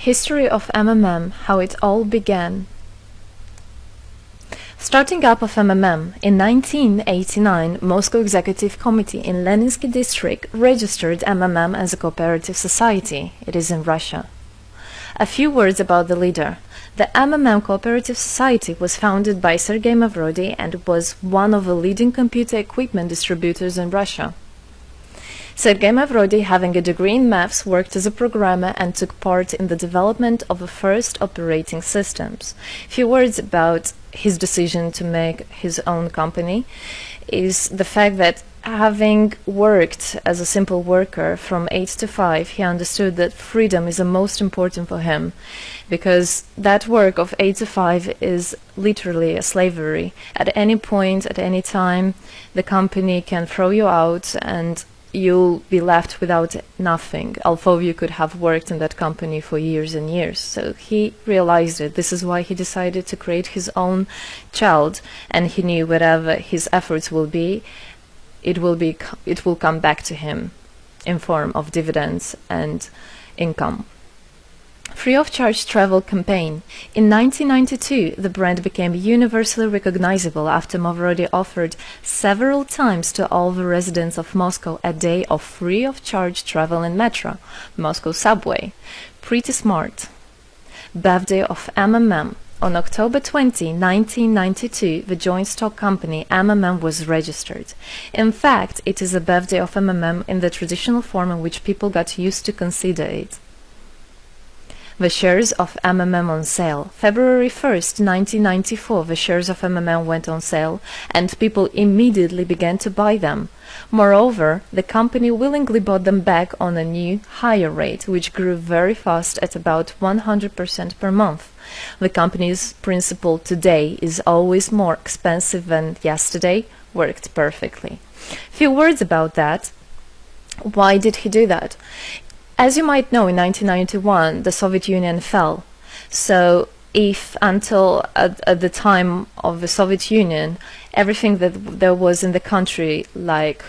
History of MMM, how it all began. Starting up of MMM, in 1989, Moscow Executive Committee in Leninsky district registered MMM as a cooperative society. It is in Russia. A few words about the leader. The MMM Cooperative Society was founded by Sergei Mavrodi and was one of the leading computer equipment distributors in Russia. Sergei Mavrodi, having a degree in maths, worked as a programmer and took part in the development of the first operating systems. Few words about his decision to make his own company is the fact that, having worked as a simple worker from 8 to 5, he understood that freedom is the most important for him, because that work of 8 to 5 is literally a slavery. At any point, at any time, the company can throw you out and you'll be left without nothing, although you could have worked in that company for years and years. So he realized it. This is why he decided to create his own child, and he knew whatever his efforts will be, it will come back to him in form of dividends and income. Free of charge travel campaign. In 1992, the brand became universally recognizable after Mavrodi offered several times to all the residents of Moscow a day of free of charge travel in metro, Moscow subway. Pretty smart. Birthday of MMM. On October 20, 1992, the joint stock company MMM was registered. In fact, it is a birthday of MMM in the traditional form in which people got used to consider it. The shares of MMM on sale. February 1st, 1994, the shares of MMM went on sale, and people immediately began to buy them. Moreover, the company willingly bought them back on a new, higher rate, which grew very fast at about 100% per month. The company's principle today is always more expensive than yesterday worked perfectly. Few words about that. Why did he do that? As you might know, in 1991, the Soviet Union fell. So if until at the time of the Soviet Union, everything that there was in the country, like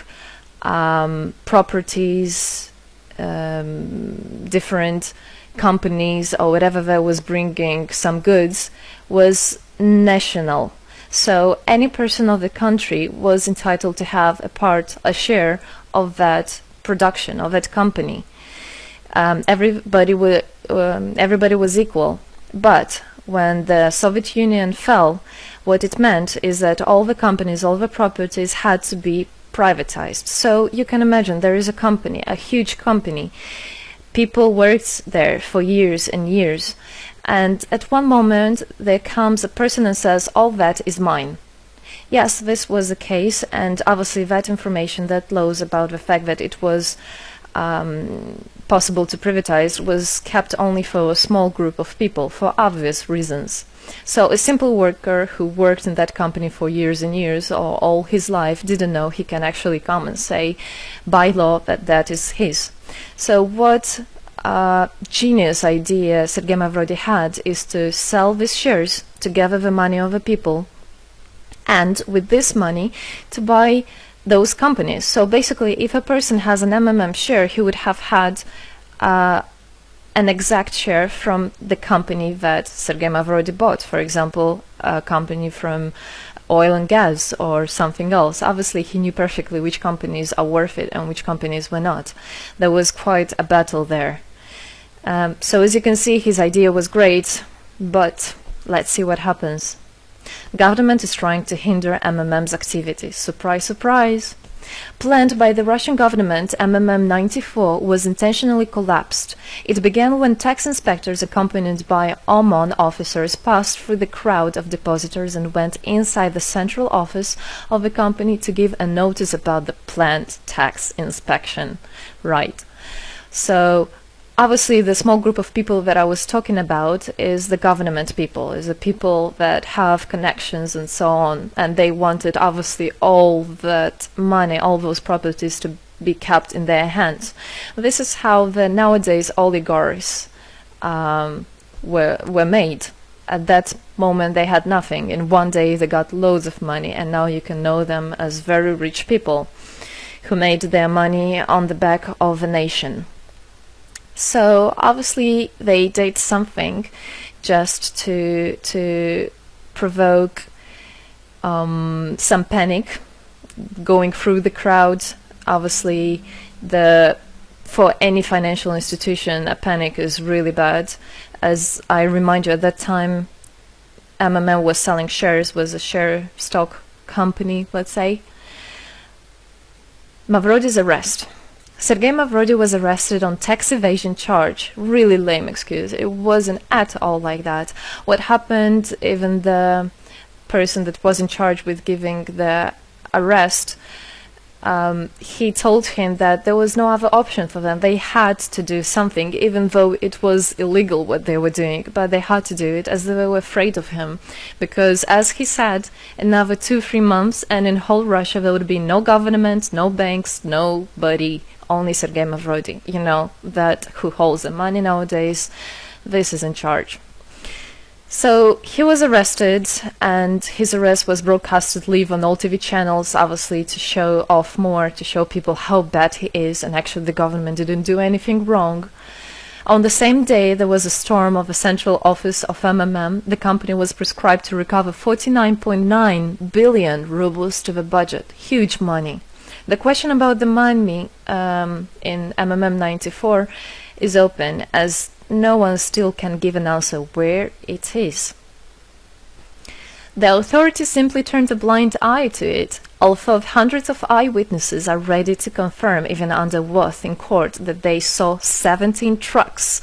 properties, different companies or whatever that was bringing some goods, was national. So any person of the country was entitled to have a share of that production, of that company. Everybody was equal. But when the Soviet Union fell, what it meant is that all the companies, all the properties had to be privatized. So you can imagine there is a company, a huge company. People worked there for years and years. And at one moment there comes a person and says, all that is mine. Yes, this was the case, and obviously that information, that laws about the fact that it was possible to privatize was kept only for a small group of people for obvious reasons. So a simple worker who worked in that company for years and years or all his life didn't know he can actually come and say by law that that is his. So what genius idea Sergei Mavrodi had is to sell these shares to gather the money of the people, and with this money to buy those companies. So basically, if a person has an MMM share, he would have had an exact share from the company that Sergei Mavrodi bought. For example, a company from oil and gas or something else. Obviously, he knew perfectly which companies are worth it and which companies were not. There was quite a battle there. So as you can see, his idea was great, but let's see what happens. Government is trying to hinder MMM's activities. Surprise, surprise! Planned by the Russian government, MMM 94 was intentionally collapsed. It began when tax inspectors accompanied by OMON officers passed through the crowd of depositors and went inside the central office of the company to give a notice about the planned tax inspection. Right. So obviously, the small group of people that I was talking about is the government people, is the people that have connections and so on, and they wanted obviously all that money, all those properties to be kept in their hands. This is how the nowadays oligarchs were made. At that moment they had nothing. In one day they got loads of money, and now you can know them as very rich people who made their money on the back of a nation. So obviously they did something just to provoke some panic going through the crowd. Obviously, for any financial institution, a panic is really bad. As I remind you, at that time, MMM was selling shares, was a share stock company, let's say. Mavrody's arrest. Sergei Mavrody was arrested on tax evasion charge. Really lame excuse. It wasn't at all like that. What happened, even the person that was in charge with giving the arrest, he told him that there was no other option for them. They had to do something, even though it was illegal what they were doing, but they had to do it as they were afraid of him. Because, as he said, another 2-3 months and in whole Russia there would be no government, no banks, nobody, only Sergei Mavrody, you know, that who holds the money nowadays. This is in charge. So he was arrested, and his arrest was broadcasted live on all TV channels, obviously to show off more, to show people how bad he is, and actually the government didn't do anything wrong. On the same day, there was a storm of the central office of MMM. The company was prescribed to recover 49.9 billion rubles to the budget. Huge money. The question about the money in MMM 94 is open, as no one still can give an answer where it is. The authorities simply turned a blind eye to it, although hundreds of eyewitnesses are ready to confirm, even under oath in court, that they saw 17 trucks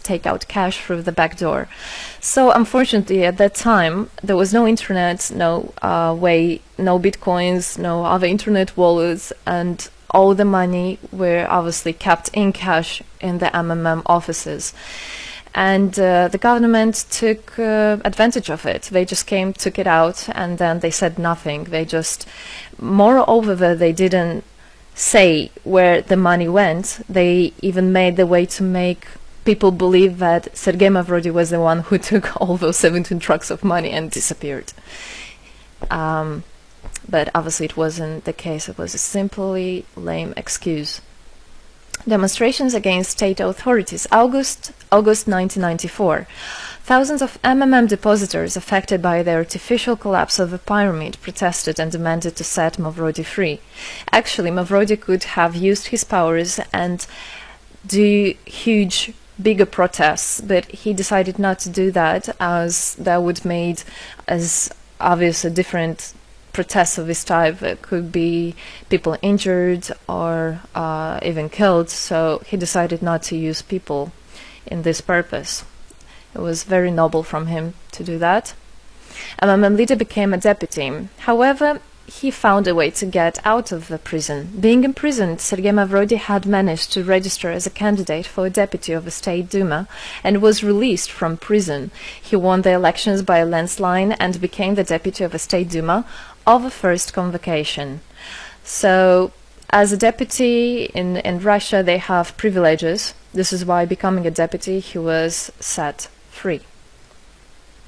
take out cash through the back door. So unfortunately at that time there was no internet, no way, no bitcoins, no other internet wallets, and all the money were obviously kept in cash in the MMM offices. And the government took advantage of it. They just came, took it out, and then they said nothing. They just, moreover, they didn't say where the money went. They even made the way to make people believe that Sergei Mavrody was the one who took all those 17 trucks of money and disappeared. But obviously it wasn't the case. It was a simply lame excuse. Demonstrations against state authorities. August 1994. Thousands of MMM depositors affected by the artificial collapse of the pyramid protested and demanded to set Mavrody free. Actually, Mavrody could have used his powers and do huge, bigger protests, but he decided not to do that, as that would made as obvious a different protests of this type. It could be people injured or even killed, so he decided not to use people in this purpose. It was very noble from him to do that. MMM leader became a deputy. However, he found a way to get out of the prison. Being imprisoned, Sergei Mavrody had managed to register as a candidate for a deputy of the State Duma and was released from prison. He won the elections by a landslide and became the deputy of the State Duma of the first convocation. So, as a deputy in Russia, they have privileges. This is why, becoming a deputy, he was set free.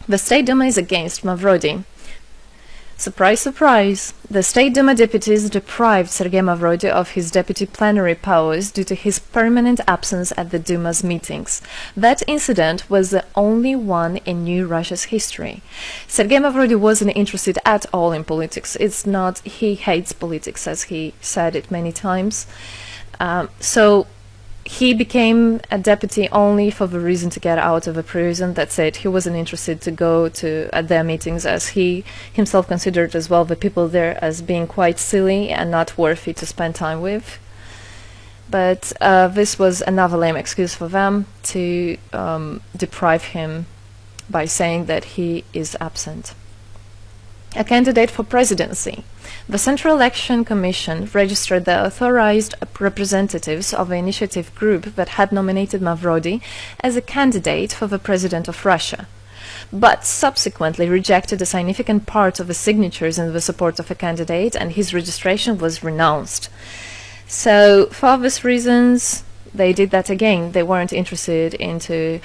The State Duma is against Mavrody. Surprise, surprise! The State Duma deputies deprived Sergei Mavrody of his deputy plenary powers due to his permanent absence at the Duma's meetings. That incident was the only one in New Russia's history. Sergei Mavrody wasn't interested at all in politics. It's not he hates politics, as he said it many times. So he became a deputy only for the reason to get out of a prison. That's it. He wasn't interested to go to at their meetings, as he himself considered as well the people there as being quite silly and not worthy to spend time with. But this was another lame excuse for them to deprive him by saying that he is absent. A candidate for presidency. The Central Election Commission registered the authorized representatives of the initiative group that had nominated Mavrody as a candidate for the president of Russia, but subsequently rejected a significant part of the signatures in the support of a candidate, and his registration was renounced. So, for obvious reasons, they did that again. They weren't interested into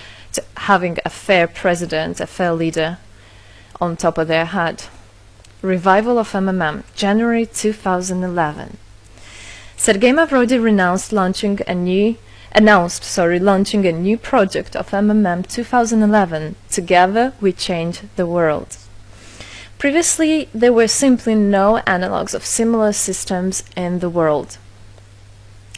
having a fair president, a fair leader on top of their head. Revival of MMM, January 2011. Sergei Mavrody renounced launching a new launching a new project of Mmm 2011. Together we change the world. Previously, there were simply no analogues of similar systems in the world.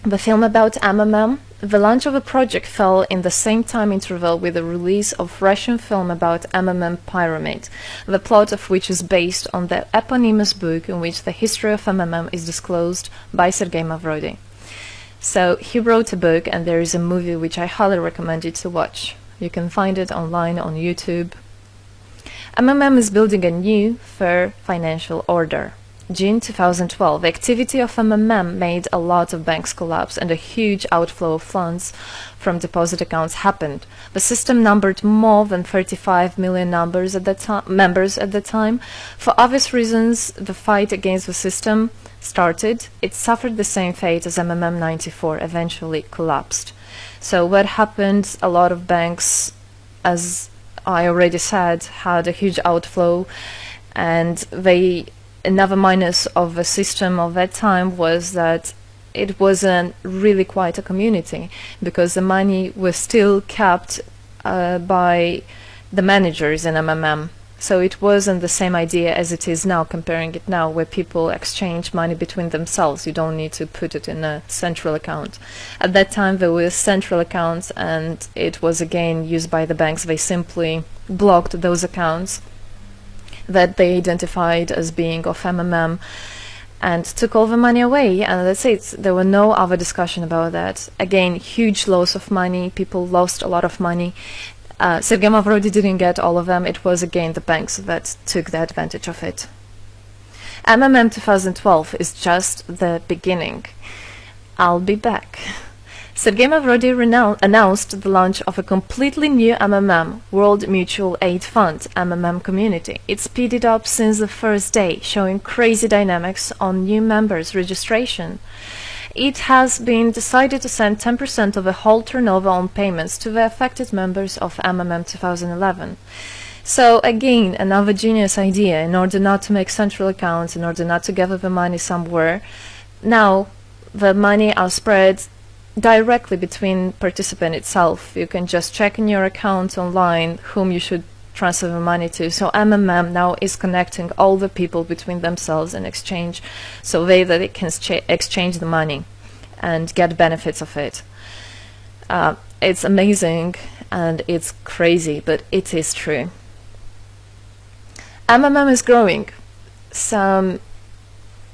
The film about Mmm, the launch of a project fell in the same time interval with the release of Russian film about Mmm Pyramid, the plot of which is based on the eponymous book in which the history of Mmm is disclosed by Sergei Mavrodi. So he wrote a book, and there is a movie which I highly recommend you to watch. You can find it online on YouTube. Mmm is building a new, fair financial order. June 2012, the activity of Mmm made a lot of banks collapse and a huge outflow of funds from deposit accounts happened. The system numbered more than 35 million members at the time. For obvious reasons, the fight against the system started. It suffered the same fate as Mmm 94, eventually collapsed. So what happened? A lot of banks, as I already said, had a huge outflow, and another minus of the system of that time was that it wasn't really quite a community, because the money was still kept by the managers in Mmm. So it wasn't the same idea as it is now, comparing it now, where people exchange money between themselves. You don't need to put it in a central account. At that time there were central accounts, and it was again used by the banks. They simply blocked those accounts that they identified as being of Mmm and took all the money away, and that's it. There were no other discussion about that. Again, huge loss of money. People lost a lot of money. Sergei Mavrodi didn't get all of them. It was again the banks that took the advantage of it. Mmm 2012 is just the beginning. I'll be back. Sergei Mavrodi announced the launch of a completely new Mmm, World Mutual Aid Fund, Mmm community. It speeded up since the first day, showing crazy dynamics on new members' registration. It has been decided to send 10% of the whole turnover on payments to the affected members of Mmm 2011. So again, another genius idea. In order not to make central accounts, in order not to gather the money somewhere, now the money are spread directly between participant itself. You can just check in your account online whom you should transfer the money to. So Mmm now is connecting all the people between themselves in exchange, so that they can exchange the money and get benefits of it. It's amazing and it's crazy, but it is true. Mmm is growing. Some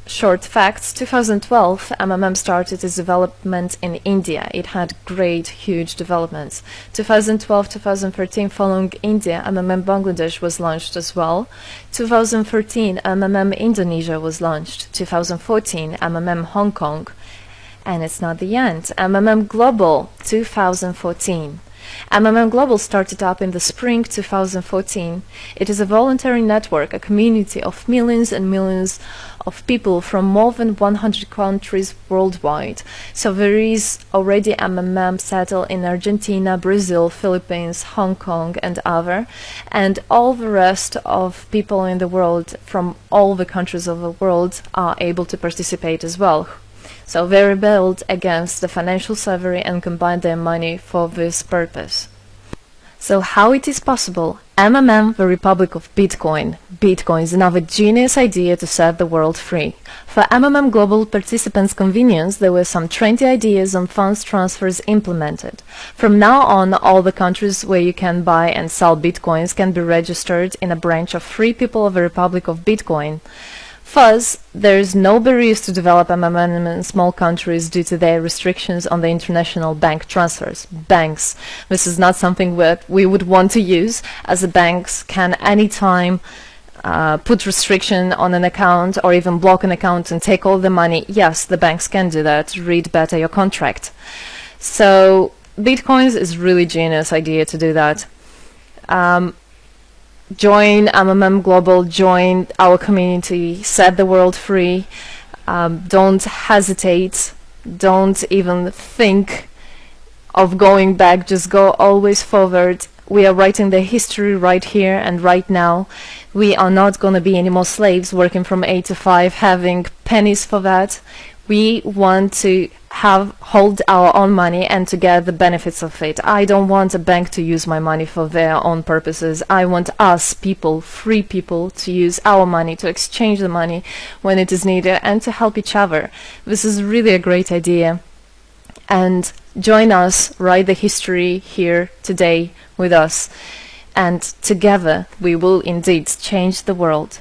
short facts. 2012, Mmm started its development in India. It had great, huge developments. 2012-2013, following India, Mmm Bangladesh was launched as well. 2013, Mmm Indonesia was launched. 2014, Mmm Hong Kong. And it's not the end. Mmm Global, 2014. Mmm Global started up in the spring 2014. It is a voluntary network, a community of millions and millions of people from more than 100 countries worldwide. So there is already Mmm settled in Argentina, Brazil, Philippines, Hong Kong and other, and all the rest of people in the world from all the countries of the world are able to participate as well. So they rebelled against the financial slavery and combined their money for this purpose. So how it is possible? Mmm, the Republic of Bitcoin. Bitcoin is another genius idea to set the world free. For Mmm Global participants' convenience, there were some 20 ideas on funds transfers implemented. From now on, all the countries where you can buy and sell Bitcoins can be registered in a branch of Free People of the Republic of Bitcoin. Thus, there is no barriers to develop Mmm in small countries due to their restrictions on the international bank transfers. Banks. This is not something that we would want to use, as the banks can anytime put restriction on an account or even block an account and take all the money. Yes, the banks can do that. Read better your contract. So, Bitcoins is really genius idea to do that. Join Mmm Global, join our community, set the world free. Don't hesitate, don't even think of going back, just go always forward. We are writing the history right here and right now. We are not going to be any more slaves working from 8 to 5, having pennies for that. We want to hold our own money and to get the benefits of it. I don't want a bank to use my money for their own purposes. I want us people, free people, to use our money, to exchange the money when it is needed, and to help each other. This is really a great idea. And join us, write the history here today with us, and together we will indeed change the world.